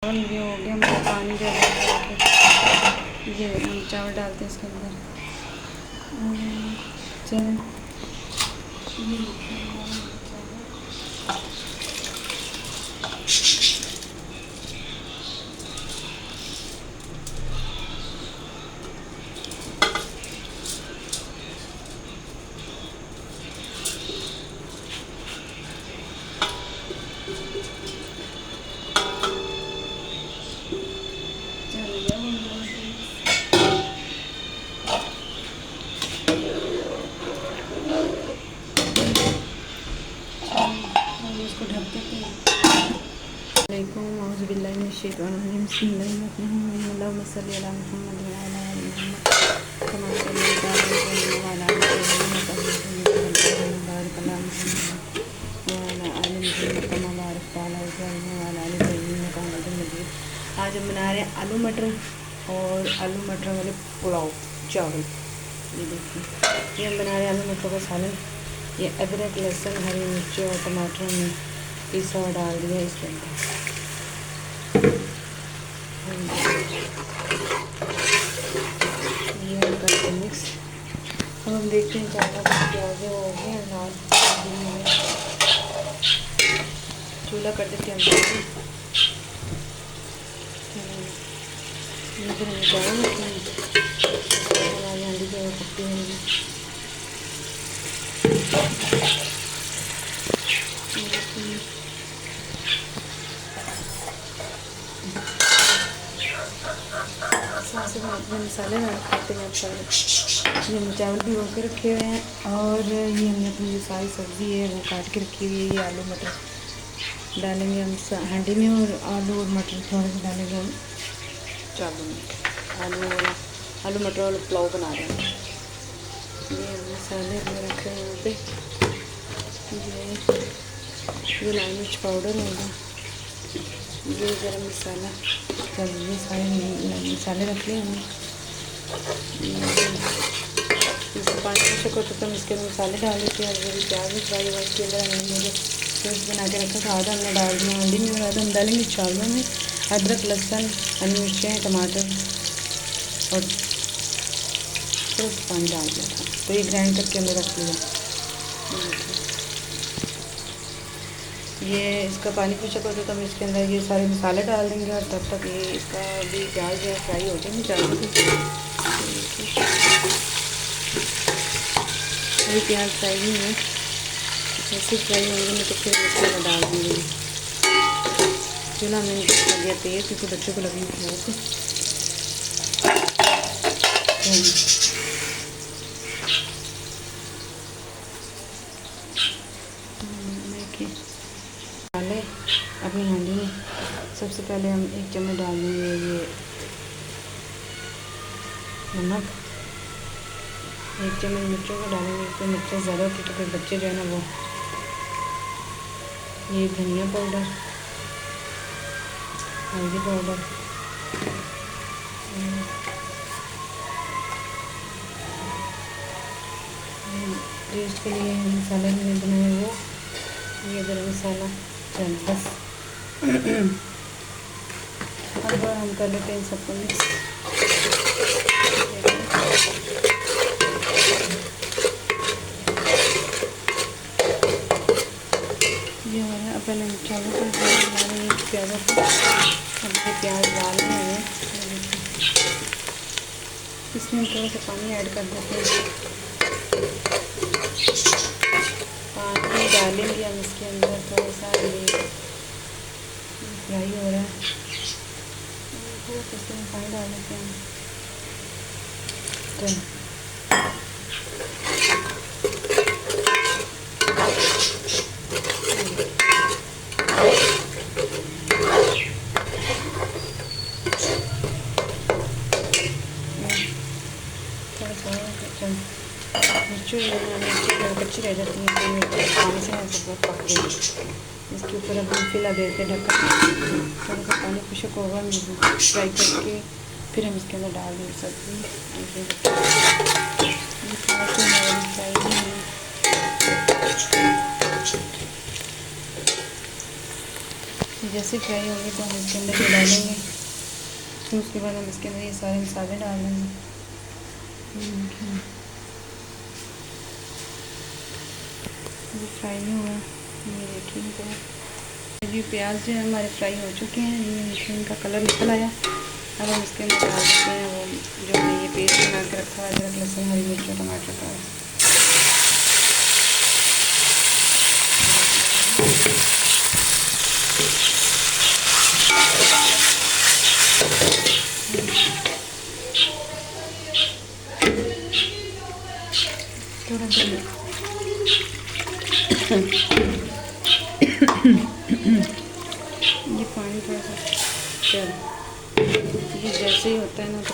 बन भी हो गया। हम पानी डाल ये हम चावल डालते हैं इसके अंदर। चल इसको ढक देते हैं। आज हम बना रहे हैं आलू मटर और आलू मटर वाले पुलाव चावल। ये देखिए, ये हम बना रहे हैं आलू मटर का सालन। ये अदरक, लहसुन, हरी मिर्च और टमाटर में पिसा हुआ डाल दिया इसके अंदर। ये हम करते मिक्स। अब हम देखते हैं ज़्यादा प्याज हो गया लाल। चूल्हा कर देते हैं हम। हमारी हांडी जो पकती होगी। मसाले खाते हैं सारे। ये चावल भी होकर रखे हुए हैं और ये हमने अपनी जो सारी सब्ज़ी है वो काट के रखी हुई है। ये आलू मटर डालेंगे हम हांडी में और आलू और मटर थोड़े से डालेंगे हम चावल में। आलू मटर वाला पुलाव बना रहे हैं। ये मसाले हमने रखे हैं यहाँ पे। ये लाल मिर्च पाउडर होगा, ये गरम मसाला, ये सारे मसाले रख लिए हमने। इसमें पानी आवश्यक होता तो हम इसके अंदर मसाले डाल देते हैं। अगर प्याज भी फ्राई हुआ इसके अंदर हमने पेस्ट बना के रखा था, आधा हमने डाल दिया हांडी में और आधा हम डालेंगे चावलों में। अदरक, लहसुन, हरी मिर्चें, टमाटर और थोड़ा सा पानी डाल दिया था, तो ये ग्राइंड करके हमने रख लिया। ये इसका पानी पूछा होता तो हम इसके अंदर ये सारे मसाले डाल देंगे और तब तक ये इसका भी प्याज जो है फ्राई हो जाएंगे चावल की। अभी प्याज फ्राई नहीं है, ऐसे फ्राई होंगे तो फिर इसके अंदर डाल देंगे। चूल्हा मैंने कर दिया तेज़ क्योंकि बच्चों को लगी भूख। डाले अपनी हांडी में। सबसे पहले हम 1 चम्मच डाल देंगे ये नमक। 1 चम्मच मिर्चों को डालेंगे, इसमें मिर्चें ज़्यादा होती तो फिर बच्चे जो है ना वो। ये धनिया पाउडर, हल्दी पाउडर, टेस्ट के लिए मसाला भी बनाए वो। ये गरम मसाला, चल बस। अब हम कर लेते हैं सबको मिक्स। ये हो रहा है। पहले हम चावल को डालेंगे प्याज़ों को। अब ये प्याज डाल रहे हैं, इसमें हम थोड़ा सा पानी ऐड कर देते हैं। पानी डालेंगे हम इसके अंदर थोड़ा सा। ये फ्राई हो रहा है, थोड़ा सा इसमें पानी डाल देते हैं। मिर्ची कच्ची रह जाती है तो पानी से बहुत पक गई। इसके ऊपर अब हम फिर देते ढक्कन। थोड़ा सा पानी खुशक होगा, फ्राई करके फिर हम इसके अंदर डाल देंगे सब्ज़ी। फ्राई जैसे फ्राई होंगे तो हम इसके अंदर ये डालेंगे, फिर उसके बाद हम इसके अंदर ये सारे मसाले डाल देंगे। ये फ्राई नहीं हुआ, ये देखिए तो ये प्याज जो है हमारे फ्राई हो चुके हैं, ये देखिए इनका कलर निकल आया। अब हम इसके अंदर डाल देते हैं वो जो हमने ये पेस्ट बना के रखा है अदरक लहसुन हरी मिर्च और टमाटर का। थोड़ा ये पानी थोड़ा सा चल ये जैसे ही होता है ना तो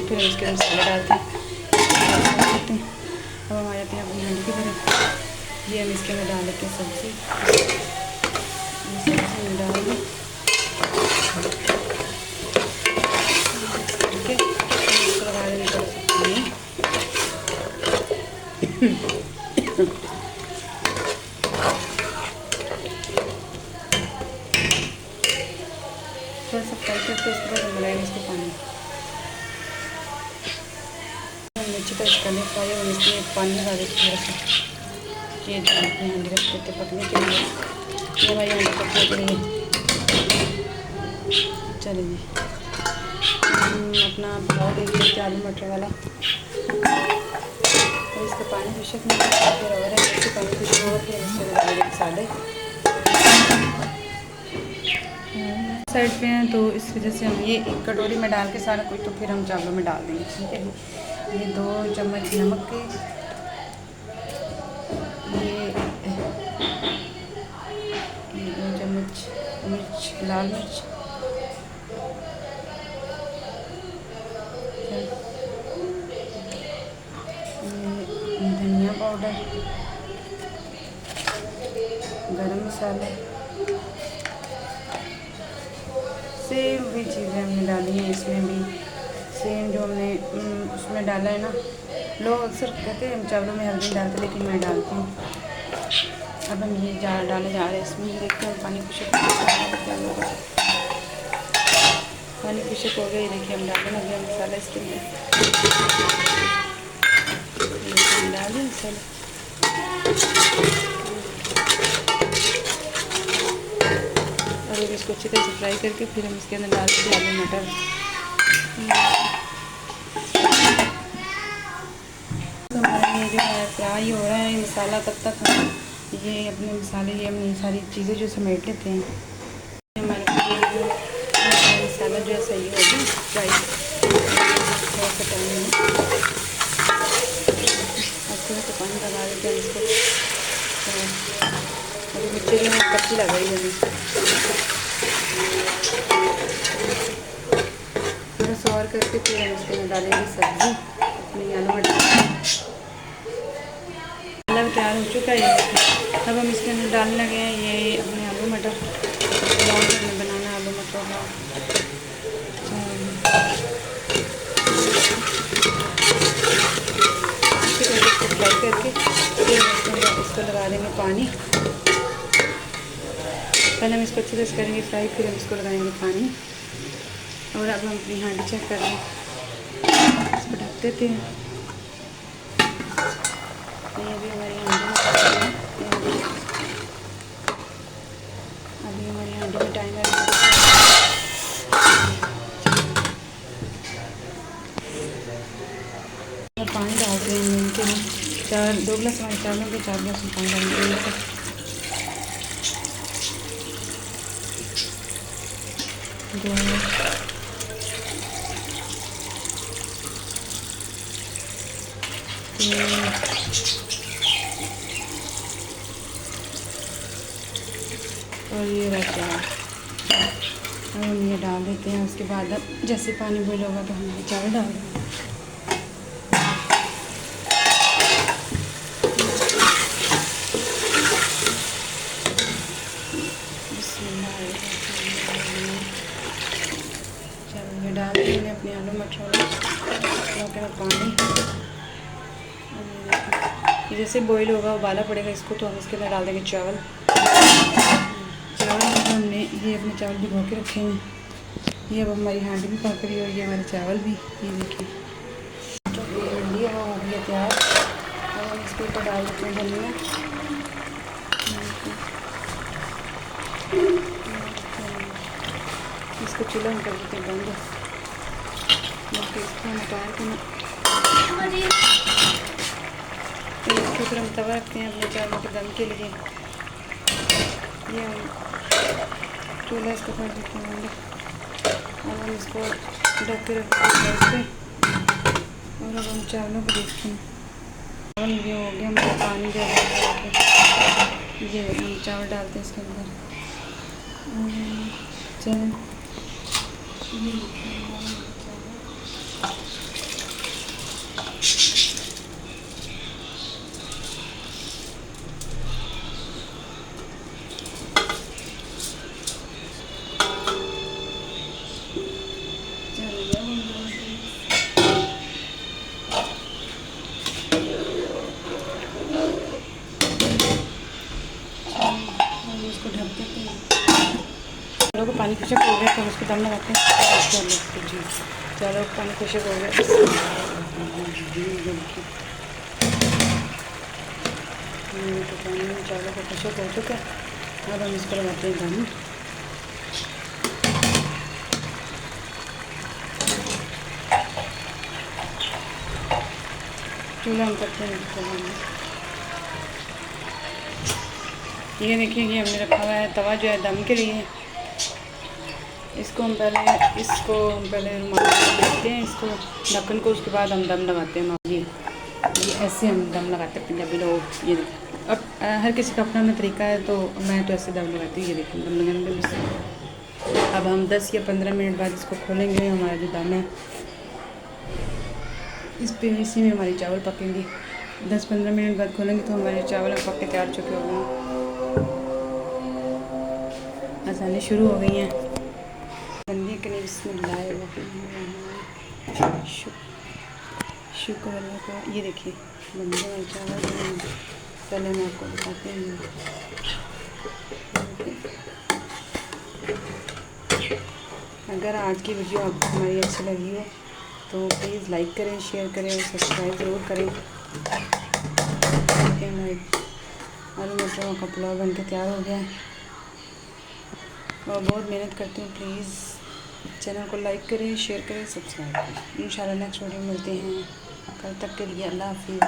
फिर इसके अंदर मसाले डालते हैं। अब हम आ जाते हैं अपनी हंडी की तरफ। ये हम इसके अंदर डाल देते हैं सब्ज़ी, ये सब्ज़ी में डाल दें ठीक है। इसको लगा देंगे थोड़ा सा पानी। थोड़ा सा फ्राई करके उसके बाद हम मिलाएंगे इसको पानी। मिर्ची का करने फ्राई और इसमें पानी लगा देते थोड़ा सा। ये जो अपनी हंडी रख देते पकने के लिए, ये हमारी हंडी पकने के लिए। चलिए अपना पुलाव देख लेते आलू मटर वाला। तो इसका पानी बेशक नहीं फिर और है, इससे पानी कुछ होगा फिर इसमें डालेंगे मसाले। साइड पे हैं तो इस वजह से हम ये एक कटोरी में डाल के सारा कुछ तो फिर हम चावलों में डाल देंगे ठीक है। ये 2 चम्मच नमक के, ये 2 चम्मच मिर्च लाल मिर्च, धनिया पाउडर, गरम मसाला, सेम भी चीज़ें हमने डाली हैं इसमें भी, सेम जो हमने उसमें डाला है ना। लोग अक्सर कहते हैं हम चावलों में हल्दी डालते लेकिन मैं डालती हूँ। अब हम ये डाले जा रहे हैं इसमें। देखते हैं पानी खुशक क्या होगा। पानी खुशक हो गया, ये देखिए हम डालने लगे मसाला इसके अंदर। डाल दें मसाला, और इसको अच्छी तरह से फ्राई करके फिर हम इसके अंदर डाल देते आलू मटर। तो हमारा ये जो है फ्राई हो रहा है मसाला, तब तक हम ये अपने मसाले ये हमने सारी चीज़ें जो समेट लेते हैं। हमारा मसाला जो है सही होगी फ्राई, थोड़ा सा टाइम है और थोड़ा सा पानी लगा देते हैं इसको। अभी मिर्ची जो है कच्ची लग रही है, थोड़ा सा और करके फिर हम इसके में डालेंगे सब्ज़ी अपनी आलू मटर। मतलब तैयार हो चुका है। अब हम इसके अंदर डालने लगे हैं ये अपने आलू मटर। में बनाना आलू मटर का फ्राई करके फिर इसको लगा देंगे पानी। पहले हम इसको अच्छी तरह से करेंगे फ्राई, फिर हम इसको लगाएंगे पानी। और अब हम अपनी हांडी चेक कर लें, इसको ढक देते हैं। ये भी हमारी हांडी में अभी हमारी हांडी में टाइम है। और पानी डालते हैं इनके में 2 गिलास हमारे चावलों के 4 गिलास में पानी डालेंगे। और ये रहता है, हम ये डाल देते हैं। उसके बाद अब जैसे पानी बॉईल होगा तो हम चावल डाल देंगे। चलो ये डाल दिए मैंने अपने आलू मटर में पानी। ये जैसे बॉईल होगा उबाला पड़ेगा इसको, तो हम इसके अंदर डाल देंगे चावल। चावल हमने ये अपने चावल भिगो के रखे हैं। ये अब हमारी हांडी भी पक रही है और ये हमारे चावल भी। ये देखिए जो हांडी है वो हो गया तैयार और हम इसके ऊपर डाल देते हैं धनिया। इसको चूल्हा में कर देते हैं बंद। इसको हम उतार के इसके ऊपर हम तवा रखते हैं अपने चावलों के दम के लिए। ये हम चूल्हा इसको कर देते हैं और हम इसको ढक के रखते हैं गैस पे। और अब हम चावलों को देखते हैं। चावल ये हो गया, मुझे पानी दे ये हम चावल डालते हैं इसके अंदर। चलें इसको ढक देते हैं। चावलों को पानी खुशक हो गया तो उसको दम लगाते हैं। जी चावलों को पानी खुशक हो गया तो पानी में चावलों को खुशक हो चुका है। अब हम इसको लगाते हैं दम। चूल्हा हम करते हैं इसको। ये देखिए ये हमने रखा हुआ है तवा जो है दम के लिए। इसको हम पहले रुमाल से देखते हैं इसको ढक्कन को, उसके बाद हम दम लगाते हैं। ये ऐसे हम दम लगाते हैं पंजाबी लोग। ये अब हर किसी का अपना अपना तरीका है, तो मैं तो ऐसे दम लगाती हूँ। ये देखिए दम लगाने में अब हम 10 या 15 मिनट बाद इसको खोलेंगे। हमारा जो दम है इसी में हमारे चावल पकेंगे। 10-15 मिनट बाद खोलेंगे तो हमारे चावल पक के तैयार चुके हो गए। आसानी शुरू हो गई हैं बनने के लिए। शुक्र अल्लाह का। ये देखिए बनने वाले चावल पहले मैं आपको बताती हूँ। अगर आज की वीडियो आपको हमारी अच्छी लगी हो तो प्लीज़ लाइक करें, शेयर करें और सब्सक्राइब ज़रूर करें। आलू मटरों का पुलाव बन के तैयार हो गया है और बहुत मेहनत करती हूँ। प्लीज़ चैनल को लाइक करें, शेयर करें, सब्सक्राइब करें। इंशाल्लाह नेक्स्ट वीडियो मिलते हैं। कल तक के लिए अल्लाह हाफिज़।